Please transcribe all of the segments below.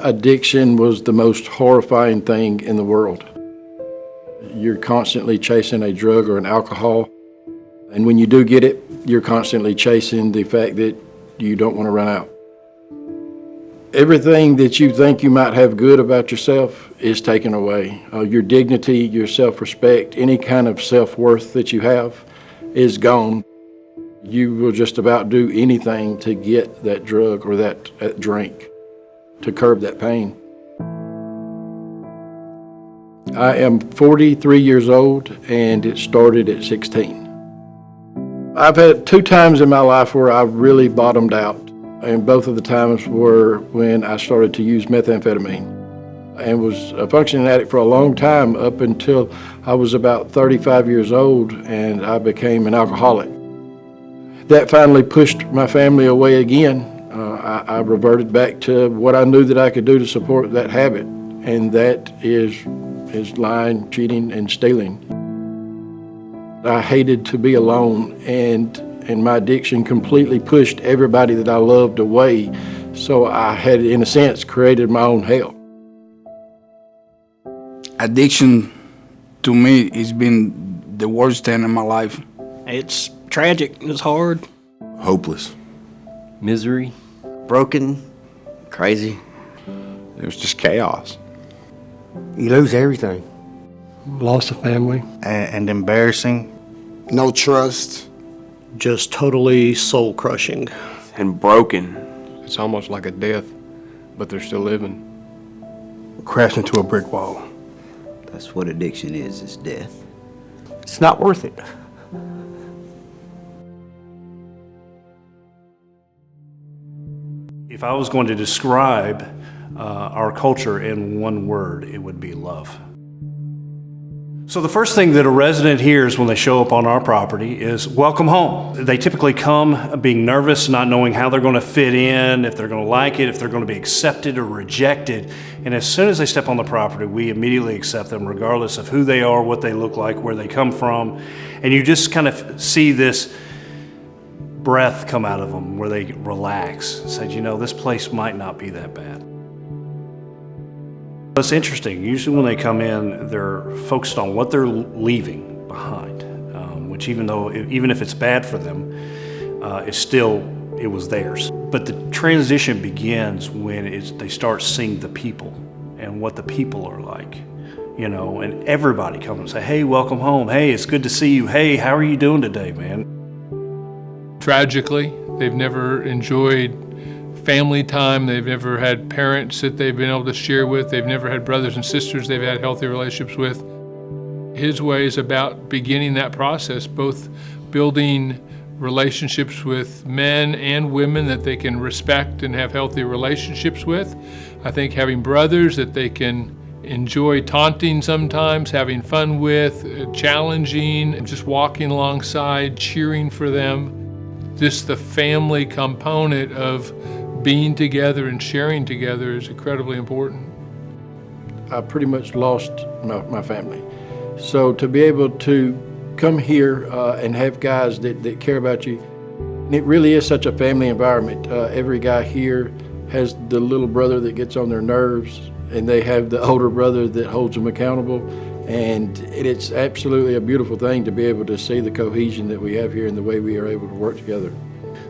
Addiction was the most horrifying thing in the world. You're constantly chasing a drug or an alcohol, and when you do get it, you're constantly chasing the fact that you don't want to run out. Everything that you think you might have good about yourself is taken away. Your dignity, your self-respect, any kind of self-worth that you have is gone. You will just about do anything to get that drug or that drink to curb that pain. I am 43 years old, and it started at 16. I've had 2 times in my life where I really bottomed out, and both of the times were when I started to use methamphetamine and was a functioning addict for a long time, up until I was about 35 years old and I became an alcoholic. That finally pushed my family away again. I reverted back to what I knew that I could do to support that habit, and that is lying, cheating, and stealing. I hated to be alone, and my addiction completely pushed everybody that I loved away, so I had, in a sense, created my own hell. Addiction, to me, has been the worst thing in my life. It's tragic, it's hard. Hopeless. Misery. Broken, crazy. It was just chaos. You lose everything. Lost a family. And embarrassing. No trust. Just totally soul-crushing. And broken. It's almost like a death, but they're still living. Crash into a brick wall. That's what addiction is, it's death. It's not worth it. If I was going to describe our culture in one word, it would be love. So the first thing that a resident hears when they show up on our property is welcome home. They typically come being nervous, not knowing how they're going to fit in, if they're going to like it, if they're going to be accepted or rejected. And as soon as they step on the property, we immediately accept them regardless of who they are, what they look like, where they come from. And you just kind of see this breath come out of them where they relax and say, you know, this place might not be that bad. It's interesting. Usually when they come in, they're focused on what they're leaving behind, which even if it's bad for them, it was theirs. But the transition begins when they start seeing the people and what the people are like, you know, and everybody comes and say, hey, welcome home. Hey, it's good to see you. Hey, how are you doing today, man? Tragically, they've never enjoyed family time. They've never had parents that they've been able to share with. They've never had brothers and sisters they've had healthy relationships with. His way is about beginning that process, both building relationships with men and women that they can respect and have healthy relationships with. I think having brothers that they can enjoy taunting sometimes, having fun with, challenging, just walking alongside, cheering for them. Just the family component of being together and sharing together is incredibly important. I pretty much lost my family. So to be able to come here and have guys that care about you, it really is such a family environment. Every guy here has the little brother that gets on their nerves, and they have the older brother that holds them accountable. And it's absolutely a beautiful thing to be able to see the cohesion that we have here and the way we are able to work together.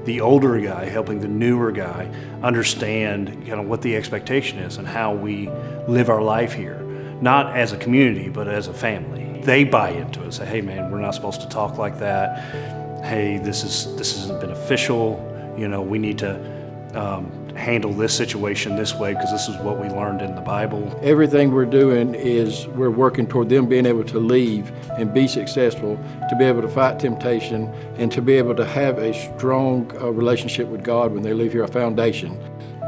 The older guy helping the newer guy understand kind of what the expectation is and how we live our life here, not as a community, but as a family. They buy into it, say, hey man, we're not supposed to talk like that. Hey, this isn't beneficial. You know, we need to handle this situation this way because this is what we learned in the Bible. Everything we're doing is we're working toward them being able to leave and be successful, to be able to fight temptation, and to be able to have a strong relationship with God when they leave here, a foundation.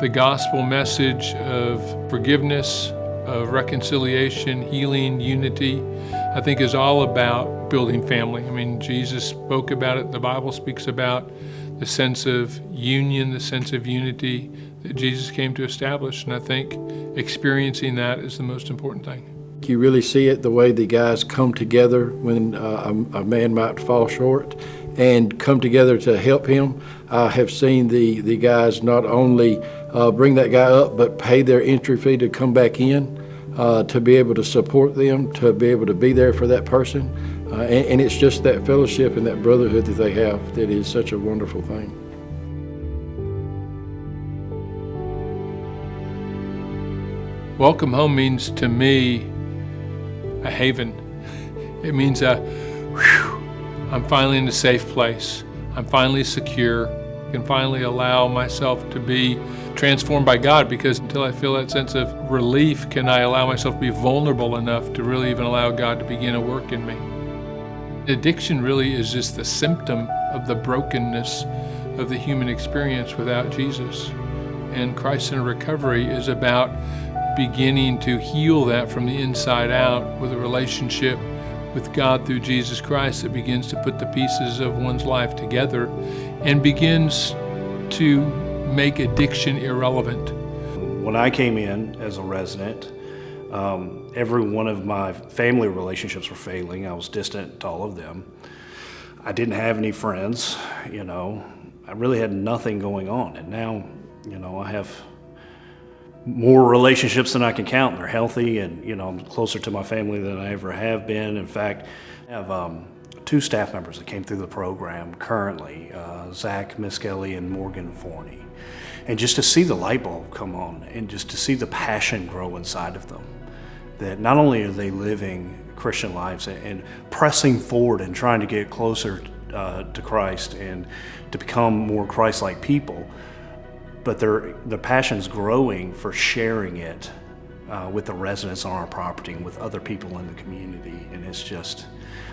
The gospel message of forgiveness, of reconciliation, healing, unity, I think is all about building family. I mean, Jesus spoke about it, the Bible speaks about the sense of union, the sense of unity that Jesus came to establish. And I think experiencing that is the most important thing. You really see it the way the guys come together when a man might fall short and come together to help him. I have seen the guys not only bring that guy up, but pay their entry fee to come back in, to be able to support them, to be able to be there for that person. And it's just that fellowship and that brotherhood that they have that is such a wonderful thing. Welcome home means to me a haven. It means I'm finally in a safe place. I'm finally secure. I can finally allow myself to be transformed by God, because until I feel that sense of relief, can I allow myself to be vulnerable enough to really even allow God to begin a work in me. Addiction really is just the symptom of the brokenness of the human experience without Jesus. And Christ-centered recovery is about beginning to heal that from the inside out with a relationship with God through Jesus Christ that begins to put the pieces of one's life together and begins to make addiction irrelevant. When I came in as a resident, every one of my family relationships were failing. I was distant to all of them. I didn't have any friends, you know. I really had nothing going on. And now, you know, I have more relationships than I can count. They're healthy, and, you know, I'm closer to my family than I ever have been. In fact, I have 2 staff members that came through the program currently, Zach Miskelly and Morgan Forney. And just to see the light bulb come on and just to see the passion grow inside of them, that not only are they living Christian lives and pressing forward and trying to get closer to Christ and to become more Christ-like people, but their passion's growing for sharing it with the residents on our property and with other people in the community. And it's just,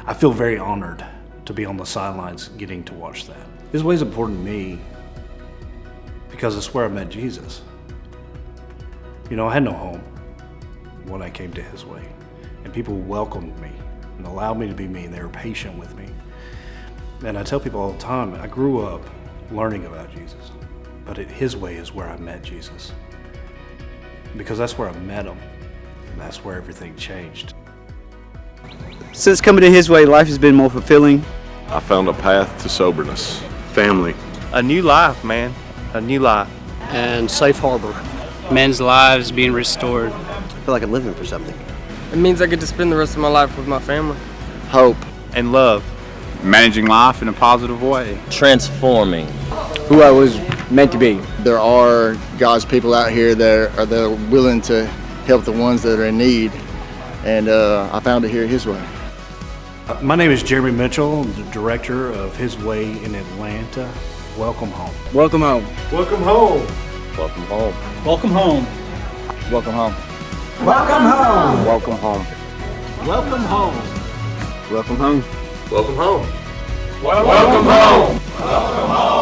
I feel very honored to be on the sidelines getting to watch that. His way is important to me because it's where I met Jesus. You know, I had no home when I came to His Way, and people welcomed me and allowed me to be me, and they were patient with me. And I tell people all the time, I grew up learning about Jesus, but His Way is where I met Jesus, because that's where I met Him, and that's where everything changed. Since coming to His Way, life has been more fulfilling. I found a path to soberness. Family. A new life, man. A new life. And safe harbor. Men's lives being restored. I feel like I'm living for something. It means I get to spend the rest of my life with my family. Hope. And love. Managing life in a positive way. Transforming. Who I was meant to be. There are God's people out here that are willing to help the ones that are in need, and I found it here His Way. My name is Jeremy Mitchell. I'm the director of His Way in Atlanta. Welcome home. Welcome home. Welcome home. Welcome home. Welcome home. Welcome home. Welcome home. Welcome home. Welcome home. Welcome home. Welcome home. Welcome home.